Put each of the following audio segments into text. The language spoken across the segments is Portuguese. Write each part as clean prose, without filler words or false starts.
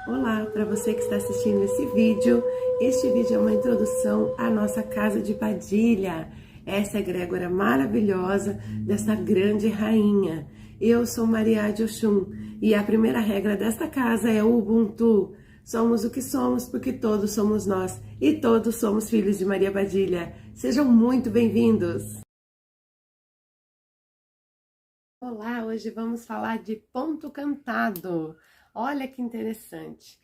Olá, para você que está assistindo esse vídeo. Este vídeo é uma introdução à nossa casa de Padilha. Essa egrégora maravilhosa dessa grande rainha. Eu sou Maria de Oxum e a primeira regra desta casa é o Ubuntu. Somos o que somos porque todos somos nós e todos somos filhos de Maria Padilha. Sejam muito bem-vindos! Olá, hoje vamos falar de ponto cantado. Olha que interessante.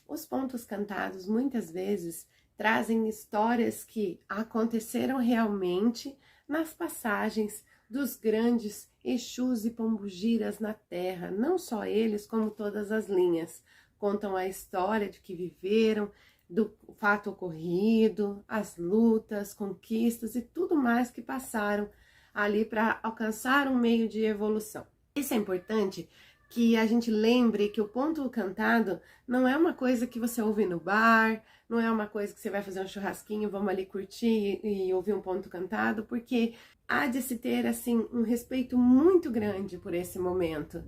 Os pontos cantados muitas vezes trazem histórias que aconteceram realmente nas passagens dos grandes Exus e Pombogiras na Terra. Não só eles, como todas as linhas. Contam a história de que viveram, do fato ocorrido, as lutas, conquistas e tudo mais que passaram ali para alcançar um meio de evolução. Isso é importante que a gente lembre que o ponto cantado não é uma coisa que você ouve no bar, não é uma coisa que você vai fazer um churrasquinho, vamos ali curtir e ouvir um ponto cantado, porque há de se ter, assim, um respeito muito grande por esse momento.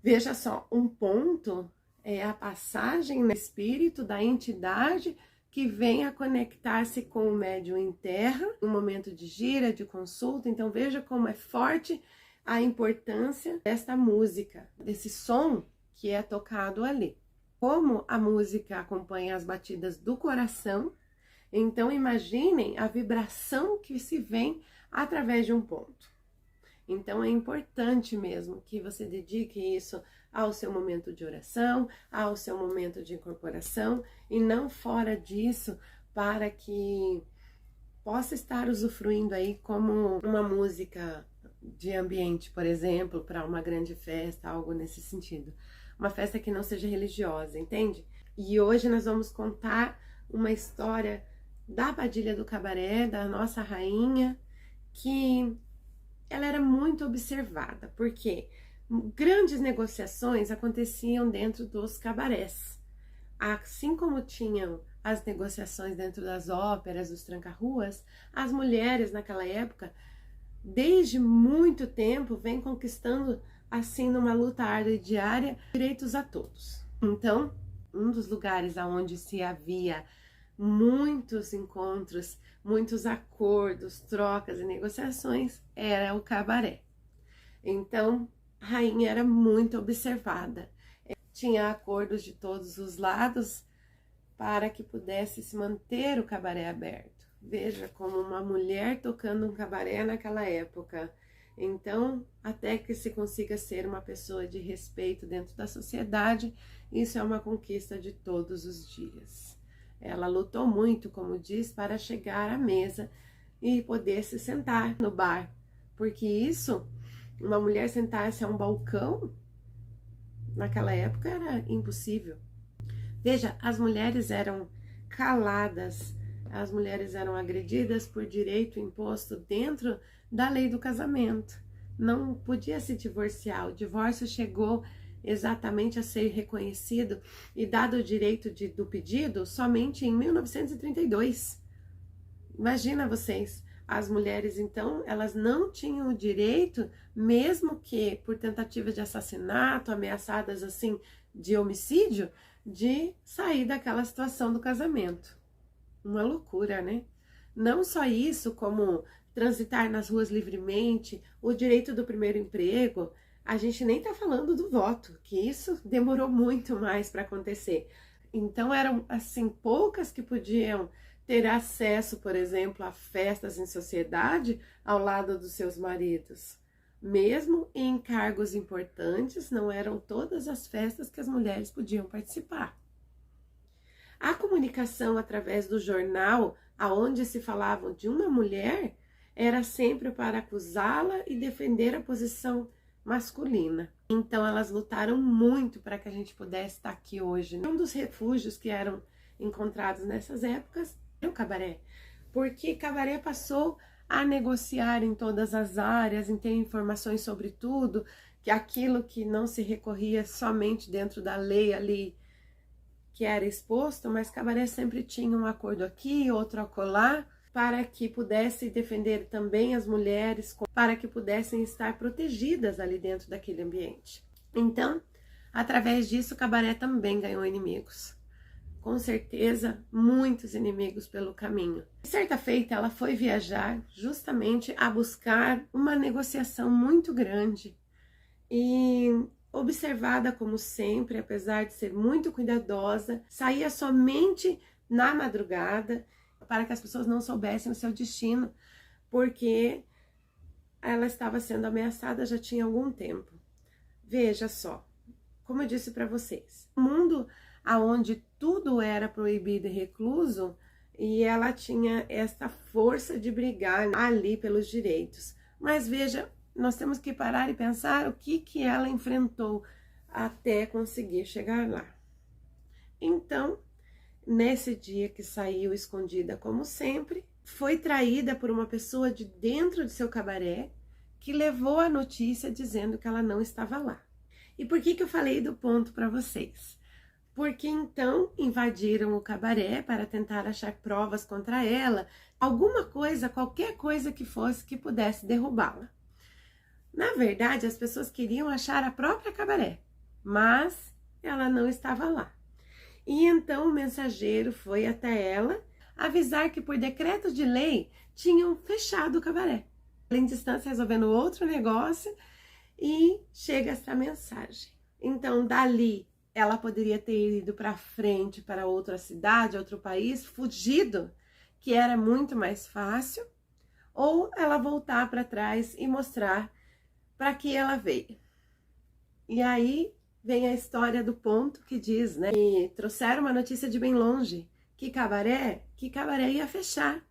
Veja só, um ponto é a passagem no espírito da entidade que vem a conectar-se com o médium em terra, um momento de gira, de consulta. Então veja como é forte a importância desta música, desse som que é tocado ali. Como a música acompanha as batidas do coração, então imaginem a vibração que se vem através de um ponto. Então é importante mesmo que você dedique isso ao seu momento de oração, ao seu momento de incorporação e não fora disso, para que possa estar usufruindo aí como uma música de ambiente, por exemplo, para uma grande festa, algo nesse sentido. Uma festa que não seja religiosa, entende? E hoje nós vamos contar uma história da Padilha do Cabaré, da nossa rainha, que ela era muito observada, porque grandes negociações aconteciam dentro dos cabarés. Assim como tinham as negociações dentro das óperas, dos tranca-ruas, as mulheres naquela época, desde muito tempo, vêm conquistando, assim, numa luta árdua e diária, direitos a todos. Então, um dos lugares onde se havia muitos encontros, muitos acordos, trocas e negociações, era o cabaré. Então, a rainha era muito observada. Tinha acordos de todos os lados para que pudesse se manter o cabaré aberto. Veja como uma mulher tocando um cabaré naquela época. Então, até que se consiga ser uma pessoa de respeito dentro da sociedade, isso é uma conquista de todos os dias. Ela lutou muito, como diz, para chegar à mesa e poder se sentar no bar. Porque isso, uma mulher sentar-se a um balcão, naquela época era impossível. Veja, as mulheres eram caladas, as mulheres eram agredidas por direito imposto dentro da lei do casamento. Não podia se divorciar, o divórcio chegou exatamente a ser reconhecido e dado o direito do pedido somente em 1932. Imagina vocês, as mulheres então, elas não tinham o direito, mesmo que por tentativa de assassinato, ameaçadas assim de homicídio, de sair daquela situação do casamento. Uma loucura, né? Não só isso, como transitar nas ruas livremente, o direito do primeiro emprego. A gente nem tá falando do voto, que isso demorou muito mais para acontecer. Então eram assim poucas que podiam ter acesso, por exemplo, a festas em sociedade ao lado dos seus maridos. Mesmo em cargos importantes, não eram todas as festas que as mulheres podiam participar. A comunicação através do jornal, aonde se falava de uma mulher, era sempre para acusá-la e defender a posição masculina. Então elas lutaram muito para que a gente pudesse estar aqui hoje. Um dos refúgios que eram encontrados nessas épocas era o cabaré, porque cabaré passou a negociar em todas as áreas, em ter informações sobre tudo, que aquilo que não se recorria somente dentro da lei ali que era exposto, mas cabaré sempre tinha um acordo aqui, outro acolá, para que pudesse defender também as mulheres, para que pudessem estar protegidas ali dentro daquele ambiente. Então, Através disso, o cabaré também ganhou inimigos. Com certeza, muitos inimigos pelo caminho. Certa feita, ela foi viajar justamente a buscar uma negociação muito grande. E observada como sempre, apesar de ser muito cuidadosa, saía somente na madrugada para que as pessoas não soubessem o seu destino, porque ela estava sendo ameaçada já tinha algum tempo. Veja só, como eu disse para vocês, um mundo onde tudo era proibido e recluso, e ela tinha essa força de brigar ali pelos direitos. Mas veja, nós temos que parar e pensar o que ela enfrentou até conseguir chegar lá. Então, nesse dia que saiu escondida como sempre, foi traída por uma pessoa de dentro de seu cabaré, que levou a notícia dizendo que ela não estava lá. E por que eu falei do ponto para vocês? Porque então invadiram o cabaré para tentar achar provas contra ela, alguma coisa, qualquer coisa que fosse que pudesse derrubá-la. Na verdade, as pessoas queriam achar a própria cabaré, mas ela não estava lá. E então o mensageiro foi até ela avisar que por decreto de lei tinham fechado o cabaré. Além de distância, resolvendo outro negócio, e chega essa mensagem. Então, dali, ela poderia ter ido para frente, para outra cidade, outro país, fugido, que era muito mais fácil, ou ela voltar para trás e mostrar para que ela veio. E aí vem a história do ponto que diz, né, que trouxeram uma notícia de bem longe, que cabaré ia fechar.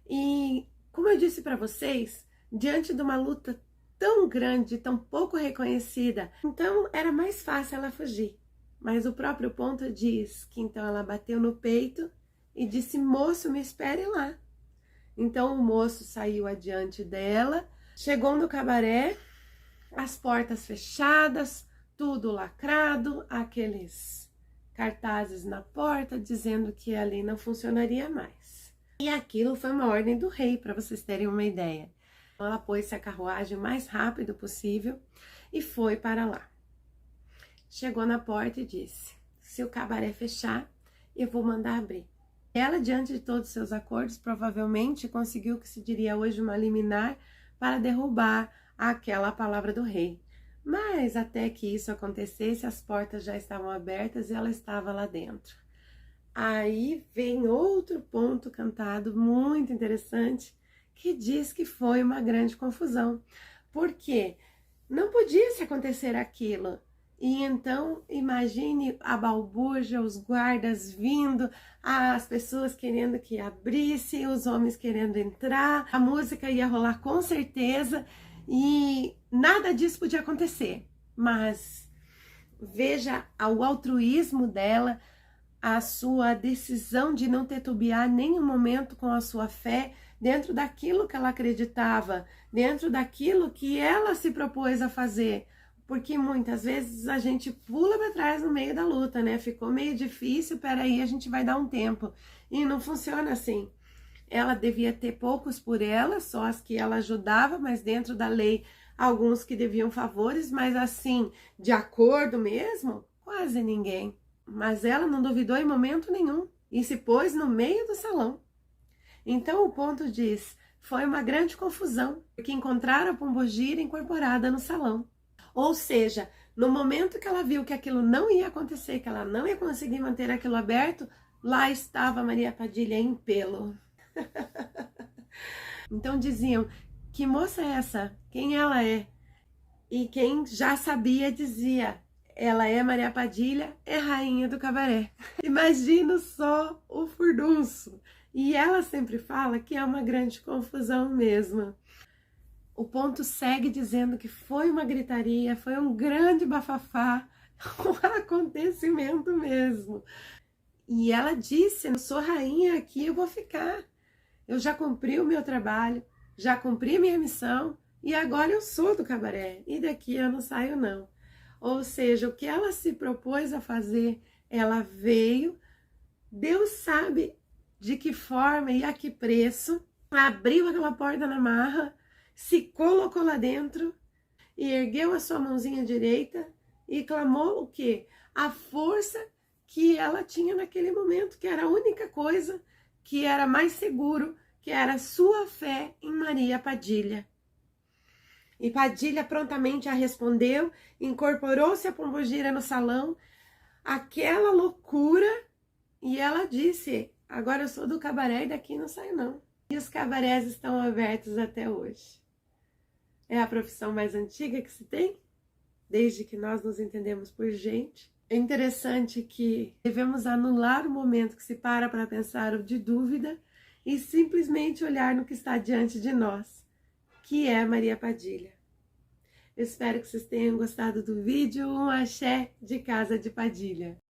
E como eu disse para vocês, diante de uma luta tão grande, tão pouco reconhecida, então era mais fácil ela fugir. Mas o próprio ponto diz que então ela bateu no peito e disse: moço, me espere lá. Então o moço saiu adiante dela, chegou no cabaré, as portas fechadas, tudo lacrado, aqueles cartazes na porta dizendo que ali não funcionaria mais. E aquilo foi uma ordem do rei, para vocês terem uma ideia. Ela pôs-se a carruagem o mais rápido possível e foi para lá. Chegou na porta e disse: se o cabaré fechar, eu vou mandar abrir. Ela, diante de todos os seus acordos, provavelmente conseguiu o que se diria hoje uma liminar para derrubar aquela palavra do rei. Mas até que isso acontecesse, as portas já estavam abertas e ela estava lá dentro. Aí vem outro ponto cantado muito interessante, que diz que foi uma grande confusão, porque não podia se acontecer aquilo. E então, imagine a balbúrdia, os guardas vindo, as pessoas querendo que abrisse, os homens querendo entrar, a música ia rolar com certeza, e nada disso podia acontecer. Mas veja o altruísmo dela, a sua decisão de não titubear nenhum momento com a sua fé, dentro daquilo que ela acreditava, dentro daquilo que ela se propôs a fazer. Porque muitas vezes a gente pula para trás no meio da luta, né? Ficou meio difícil, peraí, a gente vai dar um tempo. E não funciona assim. Ela devia ter poucos por ela, só as que ela ajudava, mas dentro da lei, alguns que deviam favores, mas assim, de acordo mesmo, quase ninguém. Mas ela não duvidou em momento nenhum e se pôs no meio do salão. Então o ponto diz: foi uma grande confusão, porque encontraram a pombogira incorporada no salão. Ou seja, no momento que ela viu que aquilo não ia acontecer, que ela não ia conseguir manter aquilo aberto, lá estava Maria Padilha em pelo. Então diziam: que moça é essa? Quem ela é? E quem já sabia dizia: ela é Maria Padilha, é rainha do cabaré. Imagina só o furdunço. E ela sempre fala que é uma grande confusão mesmo. O ponto segue dizendo que foi uma gritaria, foi um grande bafafá, um acontecimento mesmo. E ela disse: eu sou rainha aqui, eu vou ficar. Eu já cumpri o meu trabalho, já cumpri minha missão e agora eu sou do cabaré e daqui eu não saio não. Ou seja, o que ela se propôs a fazer, ela veio, Deus sabe de que forma e a que preço, abriu aquela porta na marra, se colocou lá dentro e ergueu a sua mãozinha direita e clamou o quê? A força que ela tinha naquele momento, que era a única coisa que era mais seguro, que era a sua fé em Maria Padilha. E Padilha prontamente a respondeu, incorporou-se a Pombogira no salão, aquela loucura, e ela disse, agora eu sou do cabaré e daqui não saio não. E os cabarés estão abertos até hoje. É a profissão mais antiga que se tem, desde que nós nos entendemos por gente. É interessante que devemos anular o momento que se para pensar o de dúvida e simplesmente olhar no que está diante de nós, que é Maria Padilha. Eu espero que vocês tenham gostado do vídeo. Um axé de Casa de Padilha.